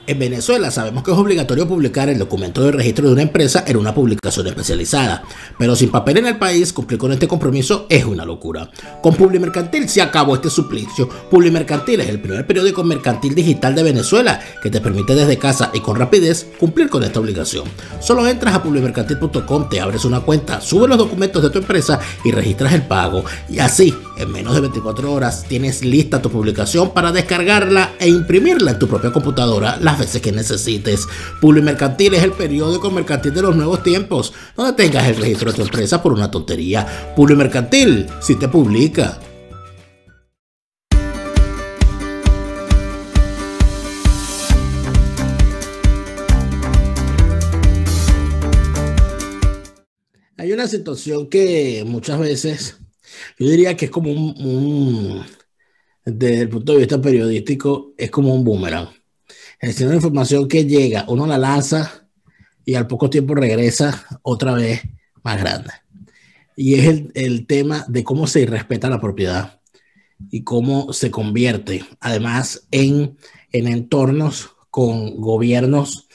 En Venezuela sabemos que es obligatorio publicar el documento de registro de una empresa en una publicación especializada, pero sin papel en el país, cumplir con este compromiso es una locura. Con Publimercantil se acabó este suplicio. Publimercantil es el primer periódico mercantil digital de Venezuela que te permite desde casa y con rapidez cumplir con esta obligación. Solo entras a publimercantil.com, te abres una cuenta, subes los documentos de tu empresa y registras el pago. Y así, en menos de 24 horas, tienes lista tu publicación para descargarla e imprimirla en tu propia computadora las veces que necesites. Publimercantil es el periódico mercantil de los nuevos tiempos. No detengas el registro de tu empresa por una tontería. Publimercantil, si te publica. Hay una situación que muchas veces, yo diría que es como desde el punto de vista periodístico, es como un boomerang. Es decir, una información que llega, uno la lanza y al poco tiempo regresa otra vez más grande. Y es el tema de cómo se irrespeta la propiedad y cómo se convierte, además, en entornos con gobiernos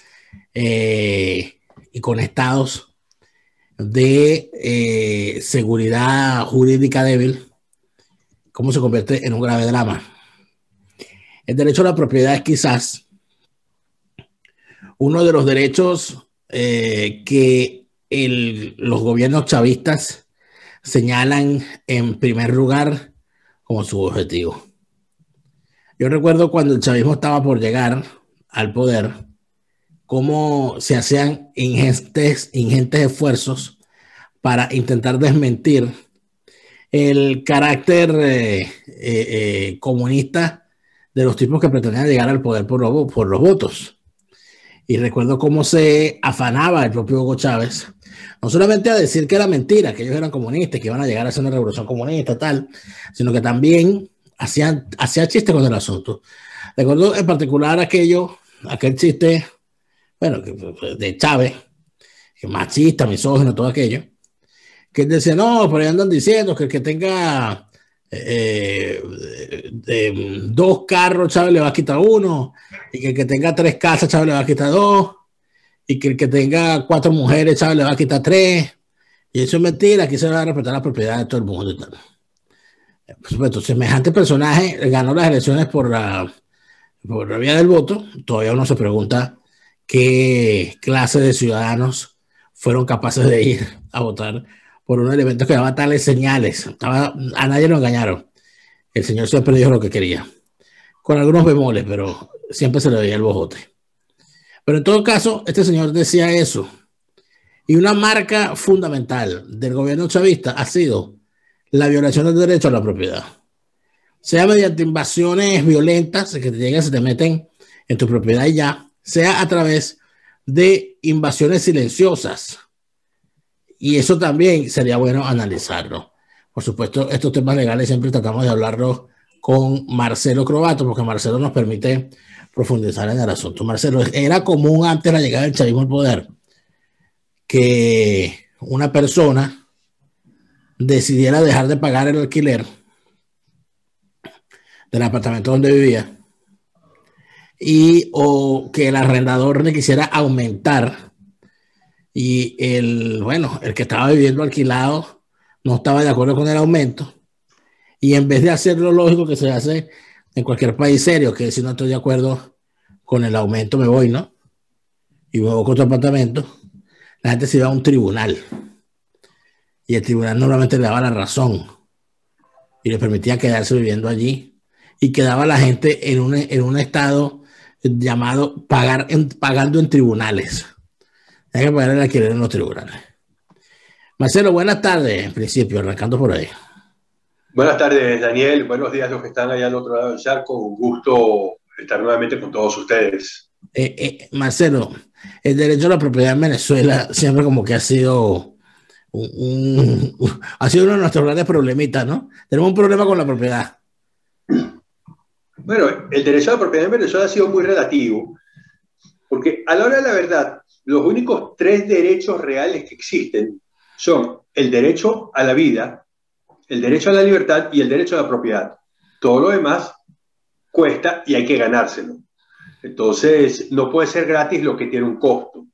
y con estados de seguridad jurídica débil, cómo se convierte en un grave drama. El derecho a la propiedad es quizás uno de los derechos que los gobiernos chavistas señalan en primer lugar como su objetivo. Yo recuerdo cuando el chavismo estaba por llegar al poder, cómo se hacían ingentes esfuerzos para intentar desmentir el carácter comunista de los tipos que pretendían llegar al poder por los votos. Y recuerdo cómo se afanaba el propio Hugo Chávez, no solamente a decir que era mentira, que ellos eran comunistas, que iban a llegar a hacer una revolución comunista, tal, sino que también hacía chistes con el asunto. Recuerdo en particular aquel chiste, bueno, de Chávez, machista, misógino, todo aquello, que él decía, no, pero ahí andan diciendo que el que tenga dos carros, Chávez le va a quitar uno, y que el que tenga 3 casas, Chávez le va a quitar 2, y que el que tenga 4 mujeres, Chávez le va a quitar 3, y eso es mentira, aquí se va a respetar la propiedad de todo el mundo y tal. Por supuesto, semejante personaje ganó las elecciones por la vía del voto. Todavía uno se pregunta qué clase de ciudadanos fueron capaces de ir a votar por un elemento que daba tales señales. A nadie lo engañaron. El señor siempre dijo lo que quería, con algunos bemoles, pero siempre se le veía el bojote. Pero en todo caso, este señor decía eso. Y una marca fundamental del gobierno chavista ha sido la violación del derecho a la propiedad. Sea mediante invasiones violentas, que te llegan, se te meten en tu propiedad y ya, sea a través de invasiones silenciosas. Y eso también sería bueno analizarlo. Por supuesto, estos temas legales siempre tratamos de hablarlos con Marcelo Crobato, porque Marcelo nos permite profundizar en el asunto. Marcelo, era común antes de la llegada del chavismo al poder que una persona decidiera dejar de pagar el alquiler del apartamento donde vivía o que el arrendador le quisiera aumentar y el que estaba viviendo alquilado no estaba de acuerdo con el aumento, y en vez de hacer lo lógico que se hace en cualquier país serio, que si no estoy de acuerdo con el aumento me voy, ¿no? Y me voy con otro apartamento, la gente se iba a un tribunal y el tribunal normalmente le daba la razón y le permitía quedarse viviendo allí, y quedaba la gente en un estado llamado pagando en tribunales. Hay que pagar el alquiler en los tribunales. Marcelo, buenas tardes, en principio, arrancando por ahí. Buenas tardes, Daniel. Buenos días a los que están allá al otro lado del charco. Un gusto estar nuevamente con todos ustedes. Marcelo, el derecho a la propiedad en Venezuela siempre como que ha sido ha sido uno de nuestros grandes problemitas, ¿no? Tenemos un problema con la propiedad. Bueno, el derecho a la propiedad en Venezuela ha sido muy relativo, porque a la hora de la verdad, los únicos 3 derechos reales que existen son el derecho a la vida, el derecho a la libertad y el derecho a la propiedad. Todo lo demás cuesta y hay que ganárselo. Entonces, no puede ser gratis lo que tiene un costo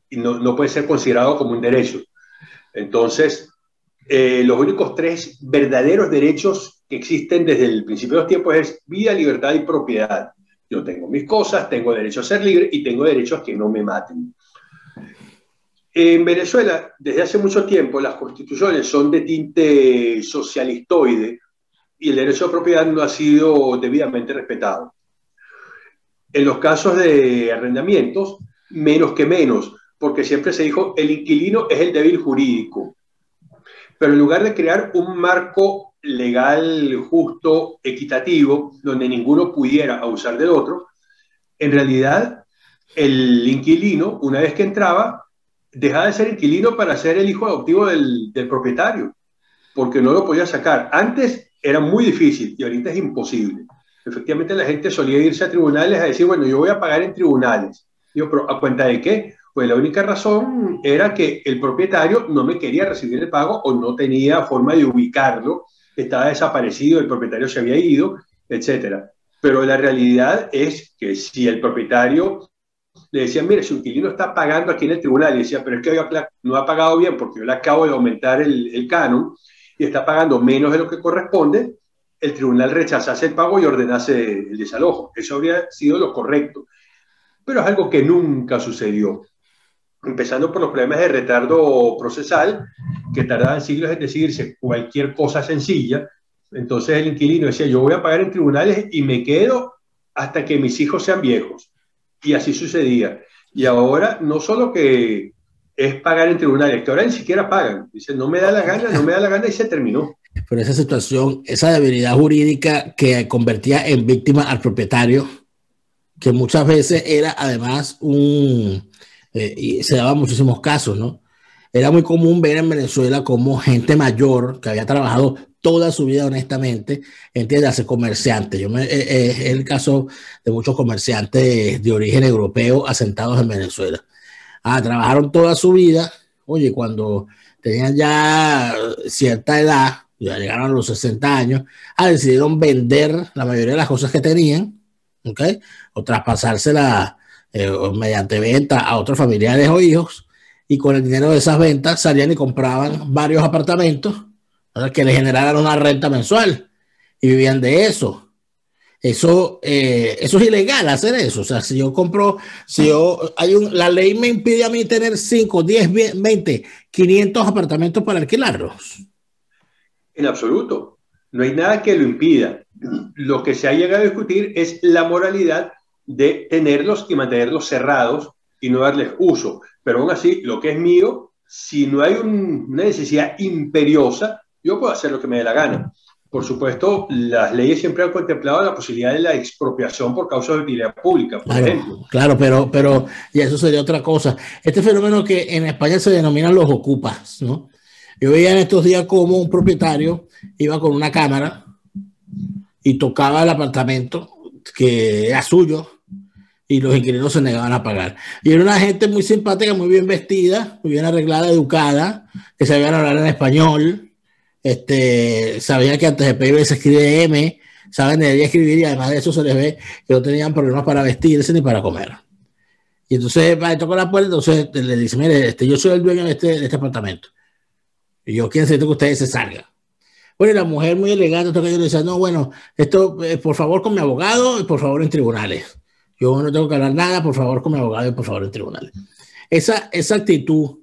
y no puede ser considerado como un derecho. Entonces, los únicos tres verdaderos derechos que existen desde el principio de los tiempos es vida, libertad y propiedad. Yo tengo mis cosas, tengo derecho a ser libre y tengo derecho a que no me maten. En Venezuela, desde hace mucho tiempo, las constituciones son de tinte socialistoide y el derecho a propiedad no ha sido debidamente respetado. En los casos de arrendamientos, menos que menos, porque siempre se dijo el inquilino es el débil jurídico. Pero en lugar de crear un marco legal justo, equitativo, donde ninguno pudiera abusar del otro, en realidad el inquilino, una vez que entraba, dejaba de ser inquilino para ser el hijo adoptivo del propietario, porque no lo podía sacar. Antes era muy difícil y ahorita es imposible. Efectivamente la gente solía irse a tribunales a decir, bueno, yo voy a pagar en tribunales. Digo, pero ¿a cuenta de qué? Pues la única razón era que el propietario no me quería recibir el pago o no tenía forma de ubicarlo, estaba desaparecido, el propietario se había ido, etcétera. Pero la realidad es que si el propietario le decía, mire, su inquilino está pagando aquí en el tribunal, y decía, pero es que no ha pagado bien porque yo le acabo de aumentar el canon y está pagando menos de lo que corresponde, el tribunal rechazase el pago y ordenase el desalojo. Eso habría sido lo correcto. Pero es algo que nunca sucedió. Empezando por los problemas de retardo procesal, que tardaban siglos en decidirse cualquier cosa sencilla. Entonces el inquilino decía, yo voy a pagar en tribunales y me quedo hasta que mis hijos sean viejos. Y así sucedía. Y ahora no solo que es pagar en tribunales, que ahora ni siquiera pagan. Dicen, no me da la gana, no me da la gana y se terminó. Pero esa situación, esa debilidad jurídica que convertía en víctima al propietario, que muchas veces era además y se daban muchísimos casos, ¿no? Era muy común ver en Venezuela como gente mayor que había trabajado toda su vida honestamente, entiéndase, comerciantes. Es el caso de muchos comerciantes de origen europeo asentados en Venezuela. Trabajaron toda su vida, oye, cuando tenían ya cierta edad, ya llegaron a los 60 años, decidieron vender la mayoría de las cosas que tenían, ¿ok? O traspasársela mediante venta a otros familiares o hijos, y con el dinero de esas ventas salían y compraban varios apartamentos, ¿verdad?, que les generaran una renta mensual y vivían de eso. Eso es ilegal hacer eso. O sea, si yo compro, la ley me impide a mí tener 5, 10, 20, 500 apartamentos para alquilarlos. En absoluto. No hay nada que lo impida. Lo que se ha llegado a discutir es la moralidad de tenerlos y mantenerlos cerrados y no darles uso. Pero aún así, lo que es mío, si no hay una necesidad imperiosa, yo puedo hacer lo que me dé la gana. Por supuesto, las leyes siempre han contemplado la posibilidad de la expropiación por causa de utilidad pública, por ejemplo. Claro, pero y eso sería otra cosa. Este fenómeno que en España se denominan los ocupas, ¿no? Yo veía en estos días como un propietario iba con una cámara y tocaba el apartamento que era suyo y los inquilinos se negaban a pagar. Y era una gente muy simpática, muy bien vestida, muy bien arreglada, educada, que sabían hablar en español. Sabían que antes de PIB se escribe M, saben de escribir, y además de eso se les ve que no tenían problemas para vestirse ni para comer. Y entonces tocó la puerta, entonces le dice, mire, yo soy el dueño de este apartamento y yo quiero que ustedes se salgan. Bueno, y la mujer muy elegante, yo le decía, no, bueno, esto por favor con mi abogado y por favor en tribunales. Yo no tengo que hablar nada, por favor con mi abogado y por favor en tribunales. Esa actitud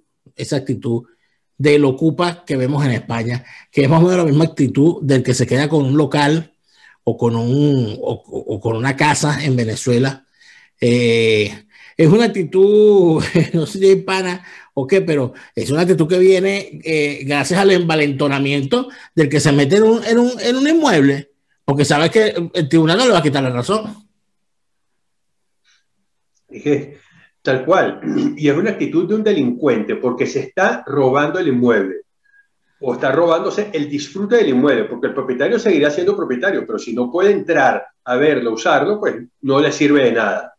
del ocupa que vemos en España, que es más o menos la misma actitud del que se queda con un local o con una casa en Venezuela. Es una actitud, no sé si es hispana o qué, pero es una actitud que viene gracias al envalentonamiento del que se mete en un inmueble, porque sabe que el tribunal no le va a quitar la razón. Tal cual. Y es una actitud de un delincuente porque se está robando el inmueble o está robándose el disfrute del inmueble, porque el propietario seguirá siendo propietario, pero si no puede entrar a verlo, usarlo, pues no le sirve de nada.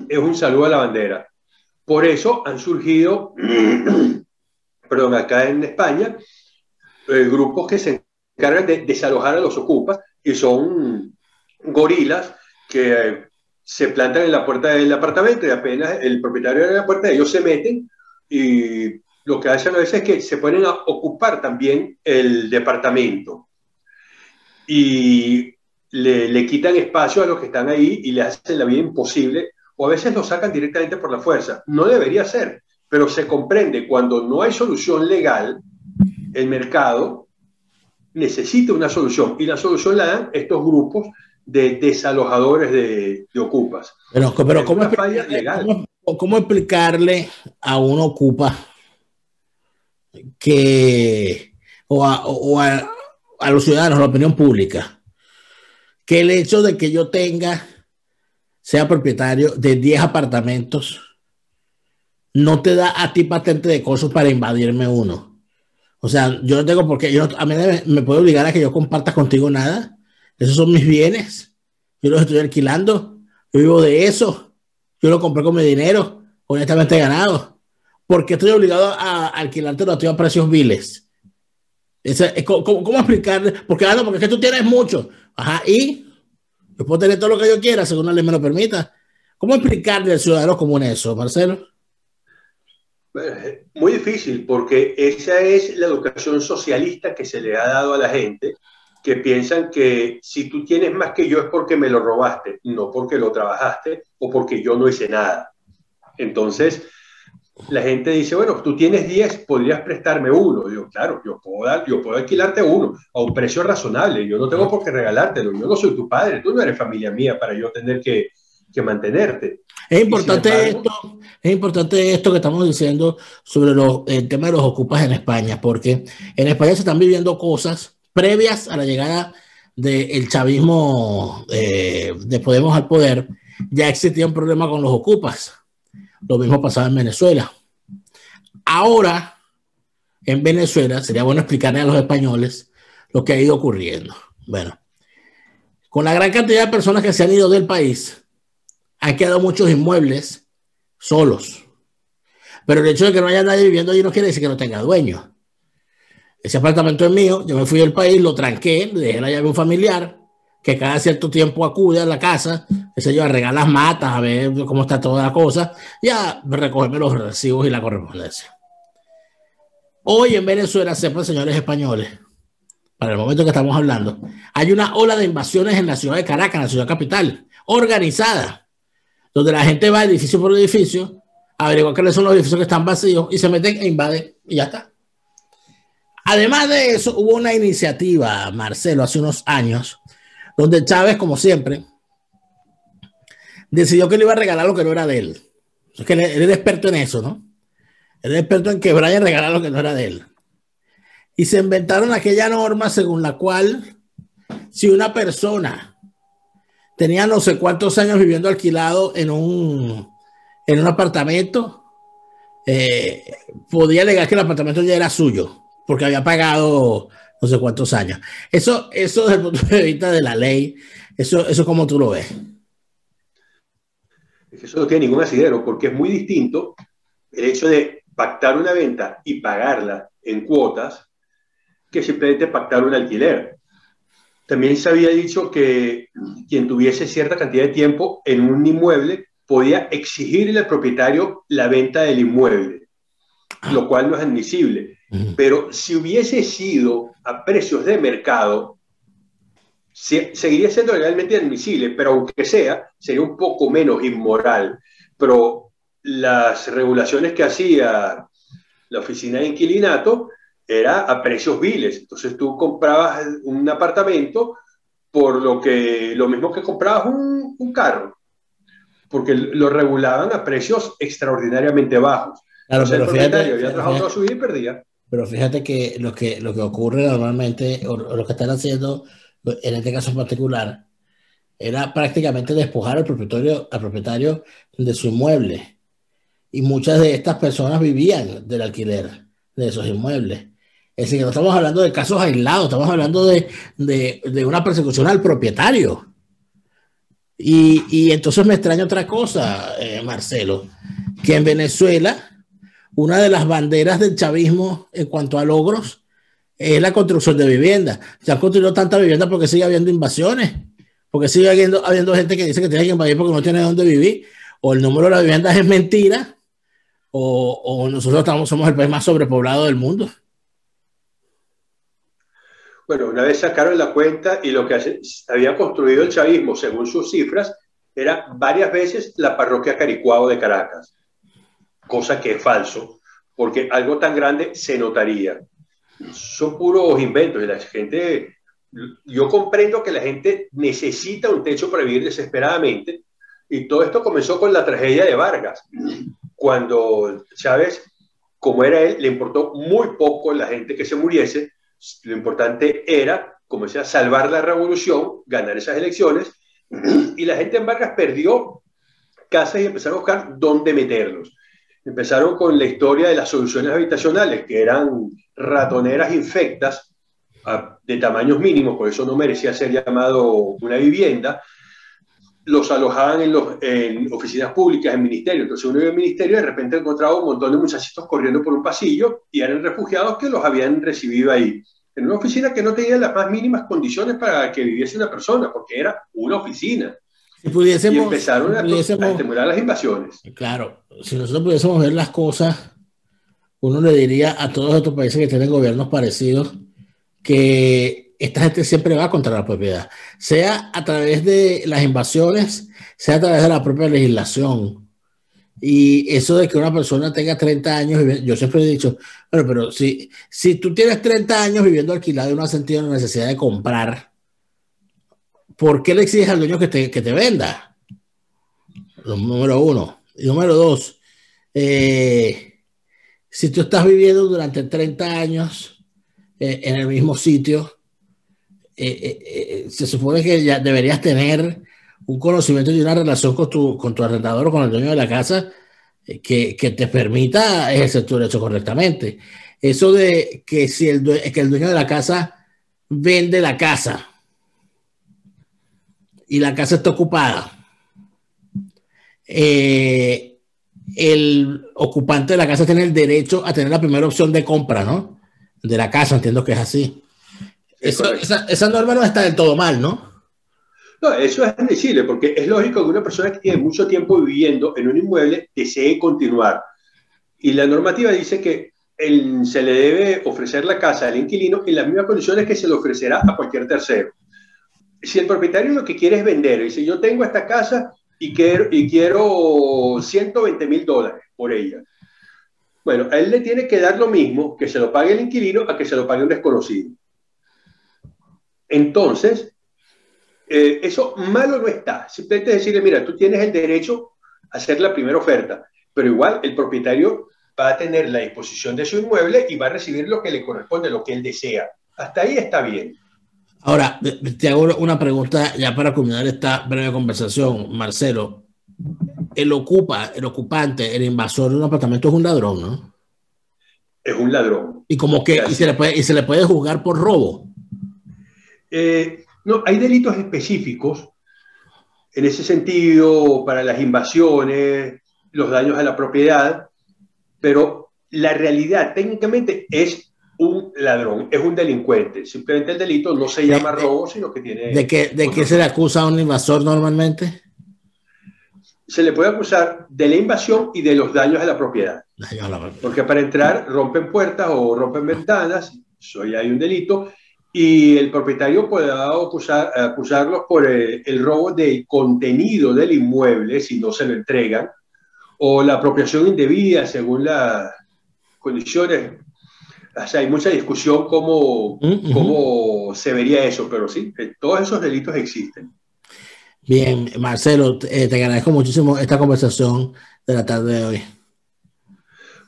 Es un saludo a la bandera. Por eso han surgido, perdón, acá en España, grupos que se encargan de desalojar a los ocupas, y son gorilas que se plantan en la puerta del apartamento y apenas el propietario abre la puerta, ellos se meten y lo que hacen a veces es que se ponen a ocupar también el departamento y le quitan espacio a los que están ahí y le hacen la vida imposible, o a veces lo sacan directamente por la fuerza. No debería ser, pero se comprende cuando no hay solución legal, el mercado necesita una solución y la solución la dan estos grupos de desalojadores de ocupas. Pero ¿cómo explicarle a un ocupa que, a los ciudadanos, a la opinión pública, que el hecho de que yo sea propietario de 10 apartamentos no te da a ti patente de cosas para invadirme uno? O sea, yo no tengo por qué, a mí me puede obligar a que yo comparta contigo nada. Esos son mis bienes, yo los estoy alquilando, yo vivo de eso, yo lo compré con mi dinero, honestamente ganado. ¿Por qué estoy obligado a alquilártelo a ti a precios viles? ¿Cómo explicarle? Porque es que tú tienes mucho. Ajá, y yo puedo tener todo lo que yo quiera según la ley me lo permita. ¿Cómo explicarle al ciudadano común eso, Marcelo? Muy difícil, porque esa es la educación socialista que se le ha dado a la gente, que piensan que si tú tienes más que yo es porque me lo robaste, no porque lo trabajaste o porque yo no hice nada. Entonces, la gente dice, bueno, tú tienes 10, podrías prestarme uno. Yo, claro, yo puedo alquilarte uno a un precio razonable. Yo no tengo por qué regalártelo. Yo no soy tu padre, tú no eres familia mía para yo tener que mantenerte. Es importante esto que estamos diciendo sobre el tema de los ocupas en España, porque en España se están viviendo cosas previas a la llegada del chavismo de Podemos al poder. Ya existía un problema con los ocupas. Lo mismo pasaba en Venezuela. Ahora, en Venezuela, sería bueno explicarle a los españoles lo que ha ido ocurriendo. Bueno, con la gran cantidad de personas que se han ido del país, han quedado muchos inmuebles solos. Pero el hecho de que no haya nadie viviendo allí no quiere decir que no tenga dueño. Ese apartamento es mío, yo me fui del país, lo tranqué, le dejé la llave a un familiar que cada cierto tiempo acude a la casa, qué sé yo, a regar las matas, a ver cómo está toda la cosa, y a recogerme los recibos y la correspondencia. Hoy en Venezuela, sepan señores españoles, para el momento que estamos hablando, hay una ola de invasiones en la ciudad de Caracas, en la ciudad capital, organizada, donde la gente va edificio por edificio, averigua cuáles son los edificios que están vacíos y se meten e invaden y ya está. Además de eso, hubo una iniciativa, Marcelo, hace unos años, donde Chávez, como siempre, decidió que le iba a regalar lo que no era de él. Es que él era experto en eso, ¿no? Él era experto en que Brian regalara lo que no era de él. Y se inventaron aquella norma según la cual si una persona tenía no sé cuántos años viviendo alquilado en un apartamento, podía alegar que el apartamento ya era suyo, porque había pagado no sé cuántos años. Eso desde el punto de vista de la ley, eso como tú lo ves. Eso no tiene ningún asidero, porque es muy distinto el hecho de pactar una venta y pagarla en cuotas que simplemente pactar un alquiler. También se había dicho que quien tuviese cierta cantidad de tiempo en un inmueble podía exigirle al propietario la venta del inmueble, lo cual no es admisible. Pero si hubiese sido a precios de mercado, seguiría siendo legalmente admisible, pero aunque sea, sería un poco menos inmoral. Pero las regulaciones que hacía la oficina de inquilinato era a precios viles. Entonces tú comprabas un apartamento por lo mismo que comprabas un carro, porque lo regulaban a precios extraordinariamente bajos. Claro, entonces el propietario había trabajado toda su vida y perdía. Pero fíjate que lo que ocurre normalmente, o lo que están haciendo en este caso en particular, era prácticamente despojar al propietario de su inmueble. Y muchas de estas personas vivían del alquiler de esos inmuebles. Es decir, que no estamos hablando de casos aislados, estamos hablando de una persecución al propietario. Y entonces me extraña otra cosa, Marcelo, que en Venezuela una de las banderas del chavismo en cuanto a logros es la construcción de viviendas. Se han construido tantas viviendas porque sigue habiendo invasiones, porque sigue habiendo gente que dice que tiene que invadir porque no tiene dónde vivir, o el número de las viviendas es mentira, o nosotros somos el país más sobrepoblado del mundo. Bueno, una vez sacaron la cuenta y lo que había construido el chavismo, según sus cifras, era varias veces la parroquia Caricuao de Caracas, cosa que es falso, porque algo tan grande se notaría. Son puros inventos y la gente, yo comprendo que la gente necesita un techo para vivir desesperadamente, y todo esto comenzó con la tragedia de Vargas, cuando Chávez, como era él, le importó muy poco la gente que se muriese. Lo importante era, como decía, salvar la revolución, ganar esas elecciones, y la gente en Vargas perdió casas y empezaron a buscar dónde meterlos. Empezaron con la historia de las soluciones habitacionales, que eran ratoneras infectas de tamaños mínimos, por eso no merecía ser llamado una vivienda. Los alojaban en oficinas públicas, en ministerios. Entonces uno iba al ministerio y de repente encontraba un montón de muchachitos corriendo por un pasillo y eran refugiados que los habían recibido ahí, en una oficina que no tenía las más mínimas condiciones para que viviese una persona, porque era una oficina. Y empezaron a estimular las invasiones. Claro, si nosotros pudiésemos ver las cosas, uno le diría a todos estos países que tienen gobiernos parecidos que esta gente siempre va contra la propiedad, sea a través de las invasiones, sea a través de la propia legislación. Y eso de que una persona tenga 30 años, yo siempre he dicho, bueno, pero si tú tienes 30 años viviendo alquilado y no has sentido la necesidad de comprar, ¿por qué le exiges al dueño que te venda? Número uno. Y número dos, si tú estás viviendo durante 30 años en el mismo sitio, se supone que ya deberías tener un conocimiento y una relación con tu arrendador o con el dueño de la casa que te permita ejercer tu derecho correctamente. Eso de que si el dueño de la casa vende la casa y la casa está ocupada, el ocupante de la casa tiene el derecho a tener la primera opción de compra, ¿no? De la casa, entiendo que es así. Esa norma no está del todo mal, ¿no? No, eso es admisible, porque es lógico que una persona que tiene mucho tiempo viviendo en un inmueble desee continuar. Y la normativa dice que se le debe ofrecer la casa al inquilino en las mismas condiciones que se le ofrecerá a cualquier tercero. Si el propietario lo que quiere es vender, dice, yo tengo esta casa y quiero $120,000 por ella. Bueno, a él le tiene que dar lo mismo que se lo pague el inquilino a que se lo pague un desconocido. Entonces, eso malo no está. Simplemente decirle, mira, tú tienes el derecho a hacer la primera oferta, pero igual el propietario va a tener la disposición de su inmueble y va a recibir lo que le corresponde, lo que él desea. Hasta ahí está bien. Ahora, te hago una pregunta ya para culminar esta breve conversación, Marcelo. El ocupante, el invasor de un apartamento es un ladrón, ¿no? Es un ladrón. Y como que se le puede juzgar por robo. No, hay delitos específicos en ese sentido para las invasiones, los daños a la propiedad, pero la realidad técnicamente es un ladrón, es un delincuente. Simplemente el delito no se llama robo, sino que tiene... ¿De qué se le acusa a un invasor normalmente? Se le puede acusar de la invasión y de los daños a la propiedad. Porque para entrar rompen puertas o rompen ventanas, eso ya hay un delito, y el propietario puede acusarlos por el robo del contenido del inmueble si no se lo entregan, o la apropiación indebida según las condiciones. O sea, hay mucha discusión cómo se vería eso, pero sí, todos esos delitos existen. Bien, Marcelo, te agradezco muchísimo esta conversación de la tarde de hoy.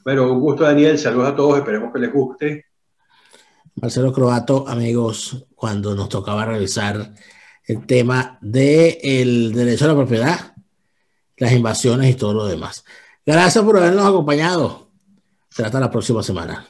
Bueno, un gusto, Daniel. Saludos a todos, esperemos que les guste. Marcelo Croatto, amigos, cuando nos tocaba revisar el tema del derecho a la propiedad, las invasiones y todo lo demás. Gracias por habernos acompañado. Será hasta la próxima semana.